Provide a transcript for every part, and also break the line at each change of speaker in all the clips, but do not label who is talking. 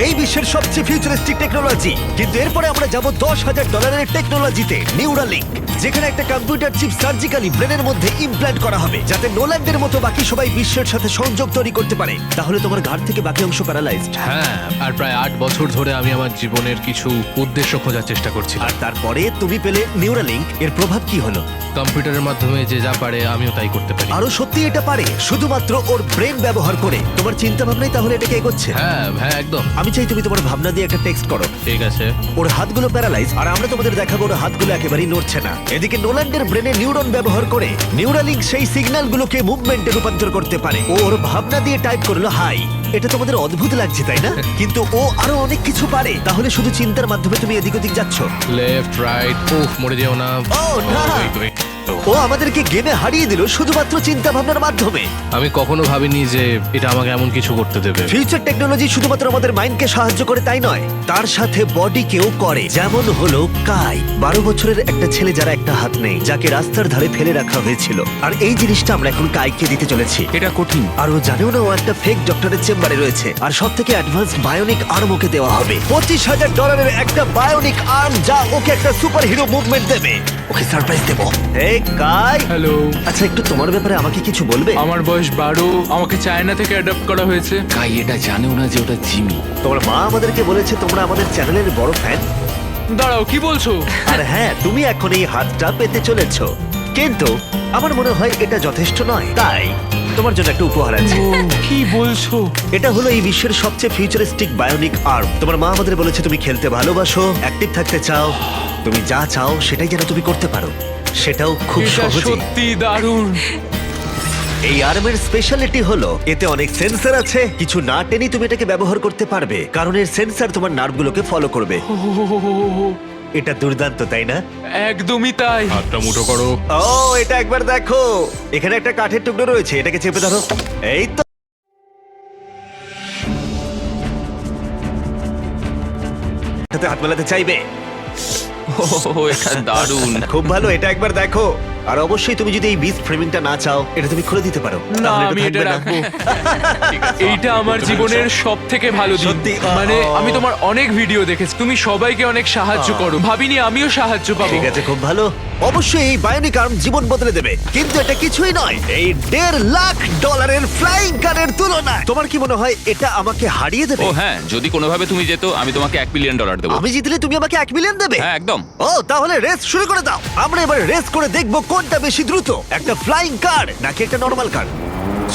এই বিশ্বের সবচেয়ে ফিউচারিস্টিক টেকনোলজি, কিন্তু এরপরে আমরা যাব $10,000 টেকনোলজিতে, নিউরালিঙ্ক, যেখানে একটা কম্পিউটার চিপ সার্জিক্যালি ব্রেনের মধ্যে ইমপ্ল্যান্ট করা হবে, যাতে নোল্যান্ডের মতো বাকি সবাই বিশ্বের সাথে সংযোগ তৈরি করতে পারে। তাহলে তোমার ঘাড় থেকে বাকি অংশ প্যারালাইজড।
হ্যাঁ, আর প্রায় 8 বছর ধরে আমি আমার জীবনের কিছু উদ্দেশ্য খোঁজার চেষ্টা করছি।
আর তারপরে তুমি পেলে নিউরালিঙ্ক। এর প্রভাব কি হলো?
কম্পিউটারের মাধ্যমে যে যা পারে আমিও তাই করতে পারি।
আরো সত্যি এটা পারে, শুধুমাত্র ওর ব্রেন ব্যবহার করে। তোমার চিন্তা ভাবনাই তাহলে এটাকে এগোচ্ছে।
হ্যাঁ হ্যাঁ, একদম।
আমি চাই তুমি তোমার ভাবনা দিয়ে একটা টেক্সট করো।
ঠিক আছে।
ওর হাতগুলো প্যারালাইজ, আর আমরা তোমাদের দেখাবো ওর হাতগুলো একেবারেই নড়ছে না। এদিকে নোল্যান্ডের ব্রেনে নিউরন ব্যবহার করে নিউরালিঙ্ক সেই সিগন্যালগুলোকে মুভমেন্টে রূপান্তর করতে পারে। ও ওর ভাবনা দিয়ে টাইপ করলো হাই। এটা তোমাদের অদ্ভুত লাগছে তাই না? কিন্তু ও আরো অনেক কিছু পারে। তাহলে শুধু চিন্তার মাধ্যমে তুমি এদিক ওদিক যাচ্ছ।
লেফট রাইট, উফ, মরে যেও না।
ও না,
wait.
ও আমাদেরকে গেমে হারিয়ে দিল শুধুমাত্র চিন্তা ভাবনার মাধ্যমে।
আমি কখনো ভাবিনি যে এটা আমাকে এমন কিছু করতে দেবে।
ফিউচার টেকনোলজি শুধুমাত্র আমাদের মাইন্ডকে সাহায্য করে তাই নয়, তার সাথে বডিকেও করে। যেমন হলো কাই, 12 বছরের একটা ছেলে যারা একটা হাত নেই, যাকে রাস্তার ধারে ফেলে রাখা হয়েছিল। আর এই জিনিসটা আমরা এখন কাইকে দিতে চলেছি।
এটা কঠিন।
আর ও জানেও না ও একটা ফেক ডক্টরের চেম্বারে রয়েছে। আর সব থেকে অ্যাডভান্স বায়োনিক আর্ম ওকে দেওয়া হবে। $25,000 একটা বায়োনিক আর্ম, যা ওকে একটা সুপার হিরো মুভমেন্ট দেবে। ওকে সারপ্রাইজ দেবো। এই কাই,
হ্যালো,
আচ্ছা একটু তোমার ব্যাপারে আমাকে কিছু বলবে?
আমার বয়স 12। আমাকে চায়না থেকে অ্যাডাপ্ট করা হয়েছে।
কাই এটা জানেও না যে ওটা জিমি।
তোমার মা আমাদেরকে বলেছে তোমরা আমাদের চ্যানেলের বড় ফ্যান।
দাঁড়াও, কি বলছো?
আর হ্যাঁ, তুমি এখন এই হাতটা পেতে চলেছো, কিন্তু আমার মনে হয় এটা যথেষ্ট নয়। তাই তোমার জন্য একটা উপহার আছে।
কি বলছো?
এটা হলো এই বিশ্বের সবচেয়ে ফিউচারিস্টিক বায়োনিক আর্ম। তোমার মা আমাদের বলেছে তুমি খেলতে ভালোবাসো, অ্যাক্টিভ থাকতে চাও, তুমি যা চাও সেটাই যেন তুমি করতে পারো, সেটাও খুব
এটা
সহজে।
সত্যি দারুণ।
এই আর্মের স্পেশালিটি হলো এতে অনেক সেন্সর আছে। কিছু না টেনেই তুমি এটাকে ব্যবহার করতে পারবে, কারণ এর সেন্সর তোমার নার্ভগুলোকে ফলো করবে। এটা দুর্দান্ত, তাই না?
একদমই তাই।
হাতটা মুঠো করো।
ও, এটা একবার দেখো। এখানে একটা কাঠের টুকরো রয়েছে, এটাকে চেপে ধরো। এই তো। এটাতে হাত মেলাতে চাইবে।
এটা দারুণ।
খুব ভালো, এটা একবার দেখো। আর অবশ্যই তুমি যদি এই বিচ ফ্রেমিংটা না চাও, এটা তুমি খুলে দিতে পারো।
না,
তাহলে
আমি এটা
থাকবে না।
রাখবো। এইটা আমার জীবনের সব থেকে ভালো দিন।
সত্যি,
মানে আমি তোমার অনেক ভিডিও দেখেছি, তুমি সবাইকে অনেক সাহায্য করো। ভাবিনি আমিও সাহায্য পাবো।
ঠিক আছে, খুব ভালো। অবশ্যই এই বায়োনিক আর্ম জীবন বদলে দেবে, কিন্তু এটা কিছুই নয় এই $1.5 ফ্লাইং কারের তুলনায়। তোমার কি মনে হয় এটা আমাকে হারিয়ে দেবে?
ও হ্যাঁ, যদি কোনোভাবে তুমি যেত আমি তোমাকে $1 মিলিয়ন দেবো।
আমি জিতলে তুমি আমাকে $1 মিলিয়ন দেবে?
হ্যাঁ, একদম।
ও, তাহলে রেস শুরু করে দাও। আমরা এবার রেস করে দেখবো কোনটা বেশি দ্রুত, একটা ফ্লাইং কার নাকি একটা নরমাল কার।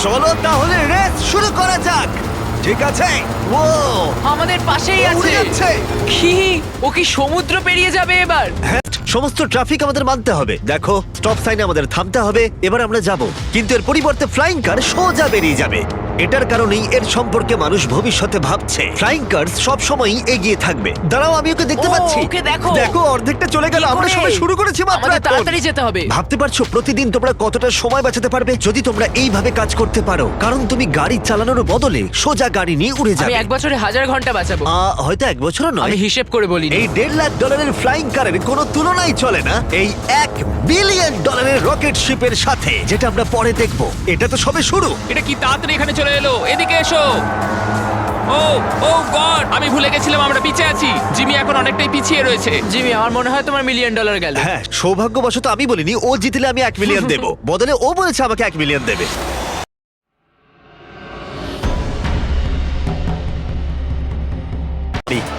চলো তাহলে রেস শুরু করা যাক। ঠিক আছে। ও,
আমাদের পাশেই
ও উড়ে
আছে।
যাচ্ছে।
কি? ও কি সমুদ্র পেরিয়ে যাবে এবার?
হ্যাঁ, সমস্ত ট্রাফিক আমাদের মানতে হবে। দেখো, স্টপ সাইনে আমাদের থামতে হবে। এবার আমরা যাব, কিন্তু এর পরিবর্তে ফ্লাইং কার সোজা বেরিয়ে যাবে। এটার কারণেই এর সম্পর্কে মানুষ ভবিষ্যতে ভাবছে ফ্লাইং কার সব সময় এগিয়ে থাকবে। দাঁড়াও, আমি ওকে দেখতে
ও,
পাচ্ছি।
ওকে দেখো।
দেখো, অর্ধেকটা চলে গেল।
কি
আমরা
করে?
সবাই শুরু করেছি মাত্র
আমাদের
এখন।
তাড়াতাড়ি যেতে হবে।
ভাবতে পারছো প্রতিদিন তোমরা কতটা সময় বাঁচাতে পারবে যদি তোমরা এইভাবে কাজ করতে পারো? কারণ তুমি গাড়ি চালানোর বদলে সোজা গাড়ি নিয়ে উড়ে
আমি
যাবে।
1 বছরে 1000 ঘন্টা বাঁচাবো।
হয়তো 1 বছরও নয়।
আমি হিসেব করে বলিনি।
এই $1.5 ফ্লাইং কারের কোনো তুলনাই চলে না এই $1 বিলিয়ন রকেট শিপের সাথে, যেটা আমরা পরে দেখব। এটা তো সবে শুরু।
এটা কি তাড়াতাড়ি এখানে চলে এলো? এদিকে এসো। ও ও গড, আমি ভুলে গেছিলাম আমরা পিছিয়ে আছি। জিমি এখন অনেকটাই পিছিয়ে রয়েছে।
জিমি, আমার মনে হয় তোমার $1 মিলিয়ন গেল।
হ্যাঁ, সৌভাগ্যবশত আমি বলিনি ও জিতলে আমি $1 মিলিয়ন দেব। বদলে ও বলেছে আমাকে $1 মিলিয়ন দেবে।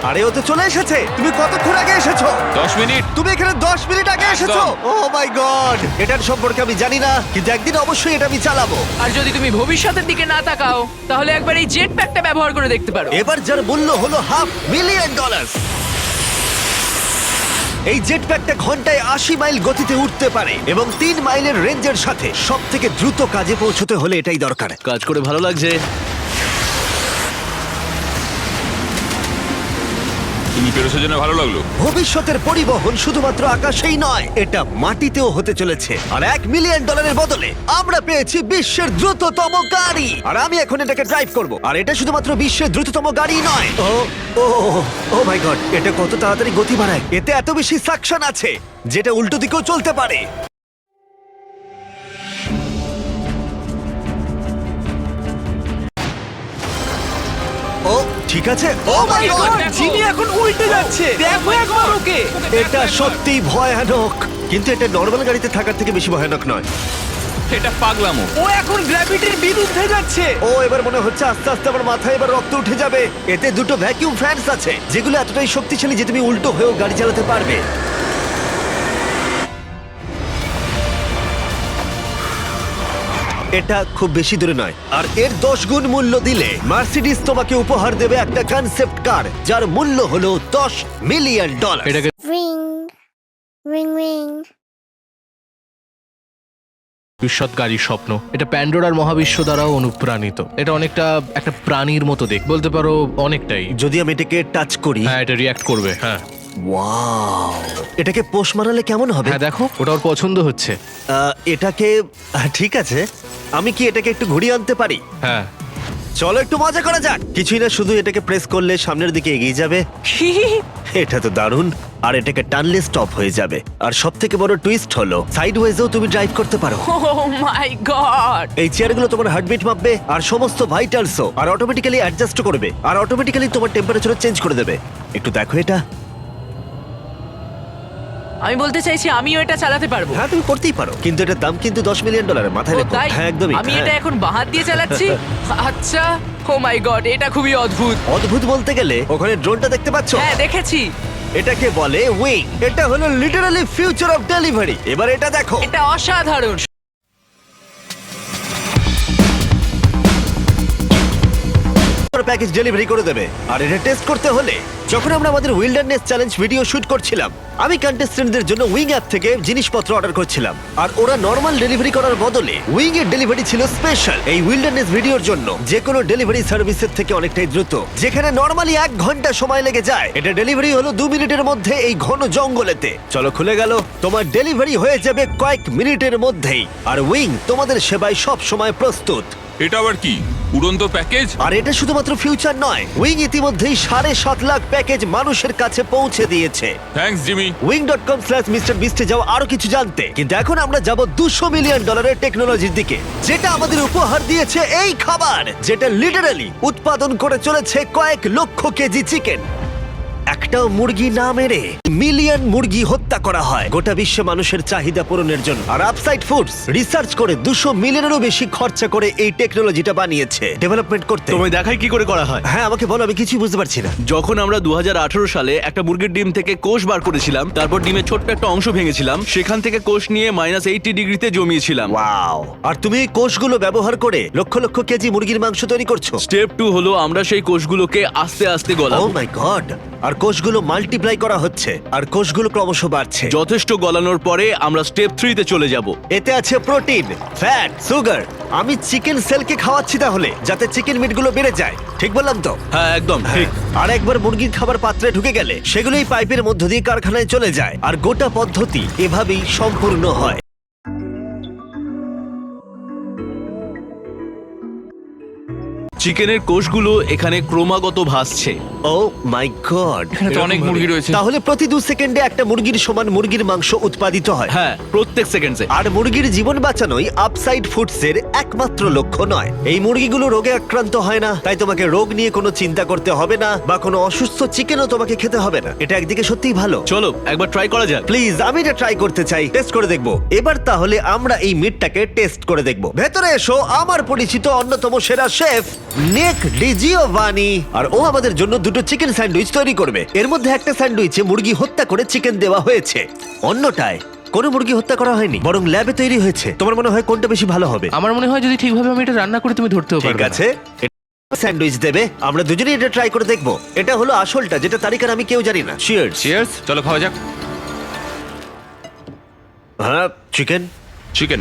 আরে ও তো চলে এসেছে। তুমি কতক্ষণ আগে এসেছো?
10 মিনিট।
তুমি এখানে 10 মিনিট আগে এসেছো। ও মাই গড, এটার সম্পর্কে আমি জানি না, কিন্তু একদিন অবশ্যই এটা আমি চালাবো।
আর যদি তুমি ভবিষ্যতের দিকে না তাকাও, তাহলে একবার এই জেট প্যাকটা ব্যবহার করে দেখতে পারো।
এবার যার মূল্য হলো $500 মিলিয়ন। এই জেট প্যাকটা ঘন্টায় 80 মাইল গতিতে উঠতে পারে এবং 3 মাইলের রেঞ্জের সাথে সব থেকে দ্রুত কাজে পৌঁছতে হলে এটাই দরকার।
কাজ করে ভালো লাগছে।
তুমি পেরেছো জেনে ভালো লাগলো।
ভবিষ্যতের পরিবহন শুধুমাত্র আকাশেই নয়, এটা মাটিতেও হতে চলেছে। আর $1 মিলিয়ন বদলে আমরা পেয়েছি বিশ্বের দ্রুততম গাড়ি। আর আমি এখন এটাকে ড্রাইভ করব। আর এটা শুধুমাত্র বিশ্বের দ্রুততম গাড়ি নয়। ও ও ও মাই গড, এটা কত তাড়াতাড়ি গতি বাড়ায়। এতে এত বেশি সাকশন আছে যেটা উল্টো দিকেও চলতে পারে। ঠিক আছে ও মাই গড
জিমি এখন উল্টে যাচ্ছে দেখো একবার ওকে
এটা সত্যি ভয়ানক, কিন্তু এটা নর্মাল গাড়িতে থাকার থেকে বেশি ভয়ানক নয়।
এটা পাগলামো।
ও এখন গ্র্যাভিটির বিরুদ্ধে যাচ্ছে
ও এবার মনে হচ্ছে আস্তে আস্তে আমার মাথায় এবার রক্ত উঠে যাবে। এতে দুটো ভ্যাকিউম ফ্যানস আছে যেগুলো এতটাই শক্তিশালী যে তুমি উল্টো হয়েও গাড়ি চালাতে পারবে। এটা খুব বেশি দূরে নয়, আর এর 10 গুণ মূল্য দিলে মার্সিডিজ তোমাকে উপহার দেবে একটা কনসেপ্ট কার যার মূল্য হলো $10 মিলিয়ন।
এটাকে
Ring, ring, ring.
ভবিষ্যৎকারীর স্বপ্ন। এটা প্যান্ডোরার মহাবিশ্ব দ্বারাও অনুপ্রাণিত। এটা অনেকটা একটা প্রাণীর মতো দেখ, বলতে পারো অনেকটাই।
যদি আমি এটাকে টাচ করি,
হ্যাঁ, এটা রিয়াক্ট করবে। হ্যাঁ
ওয়াও, এটাকে পোষ মানালে কেমন হবে?
হ্যাঁ, দেখো ওটা ওর পছন্দ হচ্ছে।
এটাকে ঠিক আছে, আমি কি এটাকে একটু ঘুরিয়ে আনতে পারি?
হ্যাঁ,
চলো একটু মজা করা যাক। কিছুই না, শুধু এটাকে প্রেস করলে সামনের দিকে এগিয়ে যাবে। এটা তো দারুণ। আর এটাকে টানলে স্টপ হয়ে যাবে। আর সব থেকে বড় টুইস্ট হলো সাইড ওয়েজেও তুমি ড্রাইভ করতে পারো।
ও মাই গড
এই চেয়ারগুলো তোমার হার্টবিট মাপবে আর সমস্ত ভাইটালসও, আর অটোমেটিক্যালি অ্যাডজাস্ট করবে, আর অটোমেটিক্যালি তোমার টেম্পারেচারও চেঞ্জ করে দেবে। একটু দেখো এটা।
আমি বলতে চাইছি আমিও এটা চালাতে পারবো
হ্যাঁ, তুমি করতেই পারো, কিন্তু এটার দাম কিন্তু $10 মিলিয়ন। মাথায়
ও
রেখো।
তাই
হ্যাঁ, একদমই।
আমি
হ্যাঁ।
এটা এখন বাহাত দিয়ে চালাচ্ছি আচ্ছা ও মাই গড এটা খুবই অদ্ভুত
অদ্ভুত বলতে গেলে ওখানে ড্রোনটা দেখতে পাচ্ছ?
হ্যাঁ দেখেছি
এটাকে বলে উইং। এটা হলো লিটারালি ফিউচার অফ ডেলিভারি। এবার এটা দেখো।
এটা অসাধারণ
প্যাকেজ ডেলিভারি করে দেবে। আর এটা টেস্ট করতে হলে যখন আমরা আমাদের উইল্ডারনেস চ্যালেঞ্জ ভিডিও শুট করছিলাম, আমি কন্টেস্টেন্টদের জন্য উইং অ্যাপ থেকে জিনিসপত্র অর্ডার করছিলাম, আর ওরা নর্মাল ডেলিভারি করার বদলে উইং এর ডেলিভারি ছিল স্পেশাল এই উইল্ডারনেস ভিডিওর জন্য। যে কোনো ডেলিভারি সার্ভিসের থেকে অনেকটাই দ্রুত। যেখানে নর্মালি 1 ঘন্টা সময় লেগে যায়, এটা ডেলিভারি হলো 2 মিনিটের মধ্যে এই ঘন জঙ্গলেতে। চলো, খুলে গেল। তোমার ডেলিভারি হয়ে যাবে কয়েক মিনিটের মধ্যেই। আর উইং তোমাদের সেবায় সব সময় প্রস্তুত।
এটা আবার কি উড়ন্ত প্যাকেজ?
আর এটা শুধুমাত্র ফিউচার নয়, উইং ইতিমধ্যেই 7.5 লাখ প্যাকেজ মানুষের কাছে পৌঁছে দিয়েছে।
Thanks Jimmy.
wing.com/MrBeast এ যাও আরো কিছু জানতে। কিন্তু এখন আমরা যাব $200 মিলিয়ন টেকনোলজির দিকে, যেটা আমাদের উপহার দিয়েছে এই খাবার, যেটা লিটারালি উৎপাদন করে চলেছে কয়েক লক্ষ কেজি চিকেন। একটাও মুরগি না মেরে মিলিয়ন মুরগি হত্যা করা হয় গোটা বিশ্বে মানুষের চাহিদা পূরণের জন্য। আর আপসাইড ফুডস রিসার্চ করে 200 মিলিয়নেরও বেশি খরচা করে এই টেকনোলজিটা বানিয়েছে, ডেভেলপমেন্ট করতে।
তোমায় দেখাই কি করে করা হয়।
হ্যাঁ, আমাকে বলো, আমি কিছুই বুঝতে পারছি না।
যখন আমরা 2018 সালে একটা মুরগির ডিম থেকে কোষ বার করেছিলাম, তারপর ডিমের ছোট্ট একটা অংশ ভেঙেছিলাম, সেখান থেকে কোষ নিয়ে -80 ডিগ্রিতে জমিয়েছিলাম।
ওয়াও! আর তুমি এই কোষগুলো ব্যবহার করে লক্ষ লক্ষ কেজি মুরগির মাংস তৈরি করছো।
স্টেপ 2 হলো আমরা সেই কোষগুলোকে আস্তে আস্তে
ও
গলাবো।
মাই গড! আর কোষগুলো মাল্টিপ্লাই করা হচ্ছে, আর কোষগুলো ক্রমশ বাড়ছে।
যথেষ্ট গলানোর পরে আমরা স্টেপ 3 তে চলে যাব।
এতে আছে প্রোটিন, ফ্যাট, সুগার। আমি চিকেন সেলকে খাওয়াচ্ছি তাহলে, যাতে চিকেন মিটগুলো বেড়ে যায়। ঠিক বললাম তো?
হ্যাঁ, একদম ঠিক।
আর একবার মুরগির খাবার পাত্রে ঢুকে গেলে সেগুলোই পাইপের মধ্য দিয়ে কারখানায় চলে যায়, আর গোটা পদ্ধতি এভাবেই সম্পূর্ণ হয়।
চিকেনের কোষগুলো এখানে ক্রমাগত ভাসছে।
ও মাই গড!
এখানে তো অনেক মুরগি রয়েছে।
তাহলে প্রতি 2 সেকেন্ডে একটা মুরগির সমান মুরগির মাংস উৎপাদিত হয়।
হ্যাঁ, প্রত্যেক সেকেন্ডে।
আর মুরগির জীবন বাঁচানোই আপসাইড ফুডসের একমাত্র লক্ষ্য নয়। এই মুরগিগুলো রোগে আক্রান্ত হয় না, তাই তোমাকে রোগ নিয়ে কোনো চিন্তা করতে হবে না, বা কোনো অসুস্থ চিকেনও তোমাকে খেতে হবে না। এটা একদিকে সত্যিই ভালো।
চলো একবার ট্রাই করা যাক।
প্লিজ, আমি এটা ট্রাই করতে চাই, টেস্ট করে দেখবো। এবার তাহলে আমরা এই মিটটাকে টেস্ট করে দেখবো। ভেতরে এসো আমার পরিচিত অন্যতম সেরা শেফ নিক ডিজিওভানি, আর ও আমাদের জন্য দুটো চিকেন স্যান্ডউইচ তৈরি করবে। এর মধ্যে একটা স্যান্ডউইচে মুরগি হত্যা করে চিকেন দেওয়া হয়েছে, অন্যটায় কোনো মুরগি হত্যা করা হয়নি, বরং ল্যাবে তৈরি হয়েছে। তোমার মনে হয় কোনটা বেশি ভালো হবে?
আমার মনে হয় যদি ঠিকভাবে আমি এটা রান্না করি তুমি ধরতেও
ঠিক
পারবে না।
আছে, স্যান্ডউইচ দেবে, আমরা দুজনেই এটা ট্রাই করে দেখবো। এটা হলো আসলটা, যেটা তারিখার আমি কেউ জানি না। চিয়ার্স।
চিয়ার্স, চলো খাওয়া যাক।
হ্যাঁ, চিকেন।
চিকেন।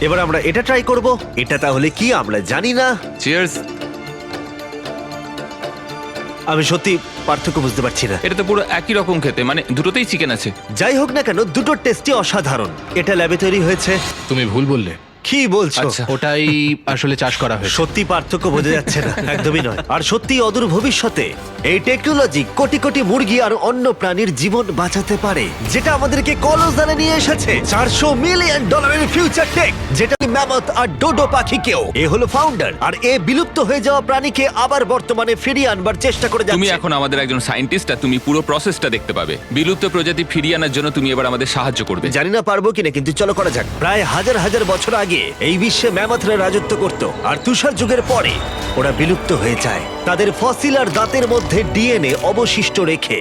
এবার আমরা এটা ট্রাই করব। এটা তাহলে কি আমরা জানি না।
চিয়ার্স।
আমি সত্যি পার্থক্য বুঝতে পারছি না।
এটা তো পুরো একই রকম খেতে, মানে দুটোতেই চিকেন আছে।
যাই হোক না কেন, দুটোর টেস্টই অসাধারণ। এটা ল্যাবে তৈরি হয়েছে।
তুমি ভুল বললে।
কি বলছো?
আচ্ছা।
ওটাই আসলে চাষ করা হয়েছে।
সত্যি পার্থক্য বোঝা যাচ্ছে না, একদমই নয়। আর সত্যি অদূর ভবিষ্যতে এই টেকনোলজি কোটি কোটি মুরগি আর অন্য প্রাণীর জীবন বাঁচাতে পারে, যেটা আমাদেরকে কলজালে নিয়ে এসেছে $400 মিলিয়ন ফিউচার টেক, যেটা ম্যামথ আর ডোডো পাখিকেও। এ হলো ফাউন্ডার, আর এ বিলুপ্ত হয়ে যাওয়া প্রাণীকে আবার বর্তমানে ফিরিয়ে আনবার চেষ্টা করে
তুমি
যাচ্ছে।
এখন আমাদের একজন সায়েন্টিস্ট আর তুমি পুরো প্রসেসটা দেখতে পাবে। বিলুপ্ত প্রজাতি ফিরিয়ে আনার জন্য তুমি এবার আমাদের সাহায্য করবে।
জানি না পারবো কিনা, কিন্তু চলো করা যাক। প্রায় হাজার হাজার বছর আগে এই বিশ্বে ম্যামথরা রাজত্ব করত, আর তুষার যুগের পরে ওরা বিলুপ্ত হয়ে যায়, তাদের ফসিল আর দাঁতের মধ্যে ডিএনএ অবশিষ্ট রেখে।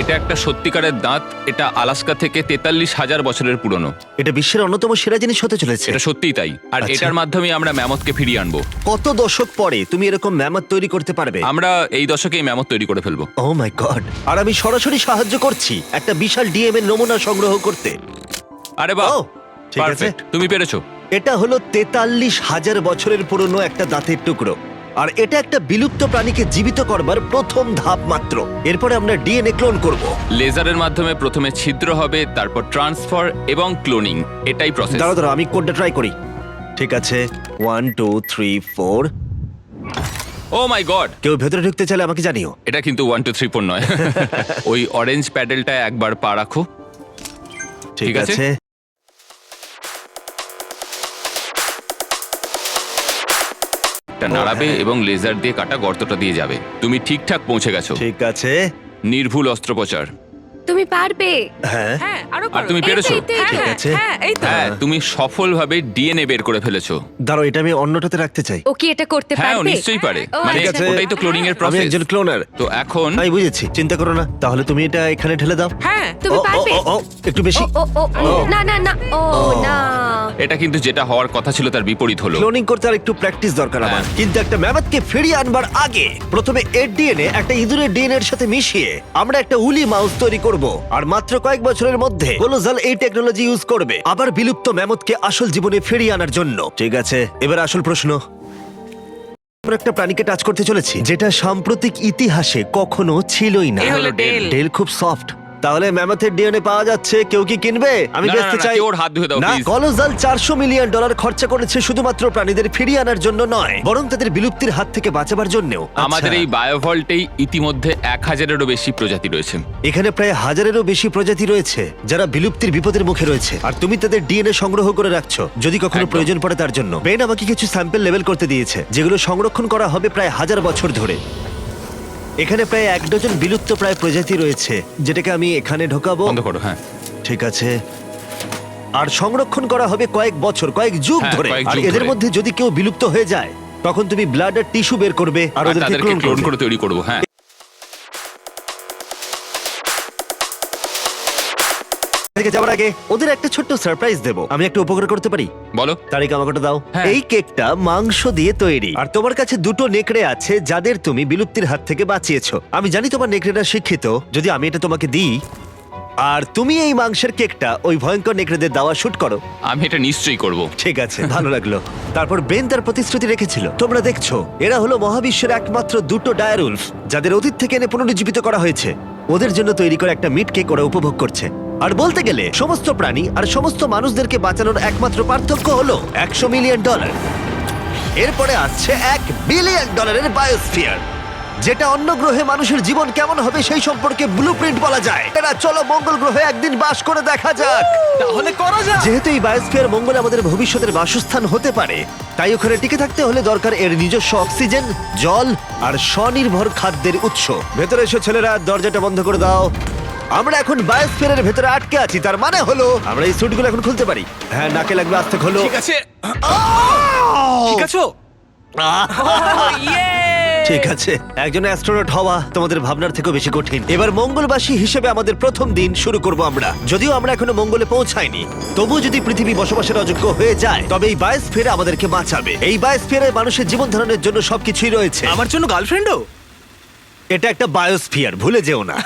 এটা একটা সত্যিকারের দাঁত। এটা আলাস্কা থেকে 43,000 বছরের পুরনো।
এটা বিশ্বের অন্যতম সেরা জিনিস হতে চলেছে।
এটা সত্যিই তাই। আর
আচ্ছা।
এটার মাধ্যমে আমরা ম্যামথকে ফিরিয়ে আনবো।
কত দশক পরে তুমি এরকম ম্যামথ তৈরি করতে পারবে?
আমরা এই দশকেই ম্যামথ তৈরি করে ফেলবো।
ও মাই গড! আর আমি সরাসরি সাহায্য করছি একটা বিশাল ডিএম এর নমুনা সংগ্রহ করতে।
আরে বাহ,
ও, ঠিক আছে।
পারফেক্ট, তুমি পেরেছো।
এটা হলো 43,000 বছরের পুরনো একটা দাঁতের টুকরো, আর এটা একটা বিলুপ্ত প্রাণীকে জীবিত করবার প্রথম ধাপ মাত্র। এরপরে আমরা ডিএনএ ক্লোন করব।
লেজারের মাধ্যমে প্রথমে ছিদ্র হবে, তারপর ট্রান্সফার এবং ক্লোনিং। এটাই প্রসেস।
দাঁড়াও দাঁড়াও, আমি কোডটা ট্রাই করি। ঠিক আছে, 1 2 3 4।
ও মাই গড,
কেউ ভেতরে ঢুকতে চাইলে আমাকে জানিও।
এটা কিন্তু 1 2 3 4 নয়। ওই অরেঞ্জ প্যাডেলটা একবার পা রাখো।
ঠিক
ঠিক আছে।
আছে।
এটা নাড়াবে এবং লেজার দিয়ে কাটা গর্তটা দিয়ে যাবে। তুমি ঠিকঠাক পৌঁছে গেছো।
ঠিক আছে।
নির্ভুল অস্ত্রোপচার।
তুমি পারবে।
হ্যাঁ,
হ্যাঁ আরো
আর তুমি পেরেছো।
হ্যাঁ,
ঠিক
হ্যাঁ,
আছে।
হ্যাঁ এই তো।
হ্যাঁ, তুমি সফলভাবে ডিএনএ বের করে ফেলেছো।
দাঁড়াও, এটা আমি অন্যটাতে রাখতে চাই।
ও কি এটা করতে
হ্যাঁ, ও
পারবে?
নিশ্চয়ই পারে।
ও,
মানে
ঠিক আছে।
ওটাই তো ক্লোনিং এর
আমি
প্রসেস।
একজন ক্লোনার।
তো এখন
আমি বুঝেছি, চিন্তা করো না। তাহলে তুমি এটা এখানে ঢেলে দাও।
হ্যাঁ
তুমি
ও, ও,
পারবে।
ও, ও, একটু বেশি।
ও ও ও, না না না, ও না।
এটা কিন্তু যেটা হওয়ার কথা ছিল তার বিপরীত হলো।
ক্লোনিং করতে আর একটু প্র্যাকটিস দরকার আমার।
হ্যাঁ।
কিন্তু একটা ম্যামথকে ফিরিয়ে আনবার আগে প্রথমে এর ডিএনএ একটা ইঁদুরের ডিএনএ এর সাথে মিশিয়ে আমরা একটা উলি মাউস তৈরি করব, আর মাত্র কয়েক বছরের মধ্যে কোলোজাল এই টেকনোলজি ইউজ করবে আবার বিলুপ্ত ম্যামথকে আসল জীবনে ফিরিয়ে আনার জন্য। ঠিক আছে, এবার আসল প্রশ্ন। আমরা একটা প্রাণীকে টাচ করতে চলেছি যেটা সাম্প্রতিক ইতিহাসে কখনো ছিলই না।
এ হলো ডেল।
ডেল খুব সফট। তাহলে ম্যামথের ডিএনএ পাওয়া যাচ্ছে, কেউ কি কিনবে? আমি
না, না,
বেচতে
না,
চাই।
কেউ ওর হাত ধুয়ে দাও,
না,
please।
কলোজাল $400 মিলিয়ন খরচা করেছে শুধুমাত্র প্রাণীদের ফিরিয়ে আনার জন্য নয়, বরং তাদের বিলুপ্তির হাত থেকে বাঁচাবার জন্যও।
আমাদের
আচ্ছা,
এই বায়োভল্টেই ইতিমধ্যে 1000-এরও বেশি প্রজাতি রয়েছে।
এখানে প্রায় 1000-এরও বেশি প্রজাতি রয়েছে যারা বিলুপ্তির বিপদের মুখে রয়েছে, আর তুমি তাদের ডিএনএ সংগ্রহ করে রাখছো যদি কখনো
একদম।
প্রয়োজন পড়ে তার জন্য। বেন আমাকে কিছু স্যাম্পল লেভেল করতে দিয়েছে যেগুলো সংরক্ষণ করা হবে প্রায় 1000 বছর ধরে। এখানে প্রায় 1 ডজন বিলুপ্ত প্রায় প্রজাতি রয়েছে, যেটাকে আমি এখানে ঢোকাবো।
বন্ধ করো। হ্যাঁ,
ঠিক আছে। আর সংরক্ষণ করা হবে কয়েক বছর, কয়েক যুগ
হ্যাঁ,
ধরে।
কয়েক
আর
যুগ
এদের
ধরে।
মধ্যে যদি কেউ বিলুপ্ত হয়ে যায় তখন তুমি ব্লাড আর টিস্যু বের করবে আর
আর
ওদেরকে
তাদেরকে
ক্লোন
ক্লোন
করবে।
করে তৈরি করবো। হ্যাঁ,
থেকে যাওয়ার আগে ওদের একটা ছোট্ট সারপ্রাইজ দেবো। আমি একটা উপকার করতে পারি?
বলো।
তারিখ আমাকে ওটা দাও।
হ্যাঁ।
এই কেকটা মাংস দিয়ে তৈরি, আর তোমার কাছে 2টো নেকড়ে আছে যাদের তুমি বিলুপ্তির হাত থেকে বাঁচিয়েছো। আমি জানি তোমার নেকড়েরা শিক্ষিত। যদি আমি এটা তোমাকে দিই আর তুমি এই মাংসের কেকটা ওই ভয়ঙ্কর নেকড়েদের দাওয়া শুট করো।
আমি এটা নিশ্চয়ই করব।
ঠিক আছে, ভালো লাগলো। তারপর বেন তার প্রতিশ্রুতি রেখেছিল। তোমরা দেখছো, এরা হলো মহাবিশ্বের একমাত্র 2টো ডায়ারুলফ যাদের অতীত থেকে এনে পুনরুজ্জীবিত করা হয়েছে। ওদের জন্য তৈরি করা একটা মিট কেক ওরা উপভোগ করছে। আর বলতে গেলে সমস্ত প্রাণী আর সমস্ত মানুষদেরকে বাঁচানোর একমাত্র পার্থক্য হলো $100 মিলিয়ন। এরপরে আসছে $1 বিলিয়ন বায়োস্ফিয়ার, যেটা অন্য গ্রহে মানুষের জীবন কেমন হবে সেই সম্পর্কে ব্লুপ্রিন্ট বলা যায়। এরা চলো মঙ্গল গ্রহে একদিন বাস করে দেখা যাক।
তাহলে করা যাক।
যেহেতু এই বায়োস্ফিয়ার মঙ্গলে আমাদের ভবিষ্যতের বাসস্থান হতে পারে, তাই ওখানে টিকে থাকতে হলে দরকার এর নিজস্ব অক্সিজেন, জল আর স্বনির্ভর খাদ্যের উৎস। ভেতরে এসো ছেলেরা, দরজাটা বন্ধ করে দাও। আমরা এখন বায়োস্ফিয়ারের ভেতরে আটকে আছি, তার মানে হলো আমরা এই স্যুটগুলো এখন খুলতে পারি। হ্যাঁ, নাকে লাগবে, আস্তে খোলো।
ঠিক আছে। ঠিক আছে।
ঠিক আছে, একজন অ্যাস্ট্রোনট হওয়া তোমাদের ভাবনার থেকেও বেশি কঠিন। এবার মঙ্গলবাসী হিসেবে আমাদের প্রথম দিন শুরু করব আমরা। যদিও আমরা এখনো মঙ্গলে পৌঁছাইনি, তবু যদি পৃথিবী বসবাসের অযোগ্য হয়ে যায় তবে এই বায়োস্ফিয়ার আমাদেরকে বাঁচাবে। এই বায়োস্ফিয়ারে মানুষের জীবন ধারণের জন্য সবকিছুই রয়েছে।
আমার জন্য গার্লফ্রেন্ডও।
এটা একটা বায়োস্ফিয়ার, ভুলে যেও না।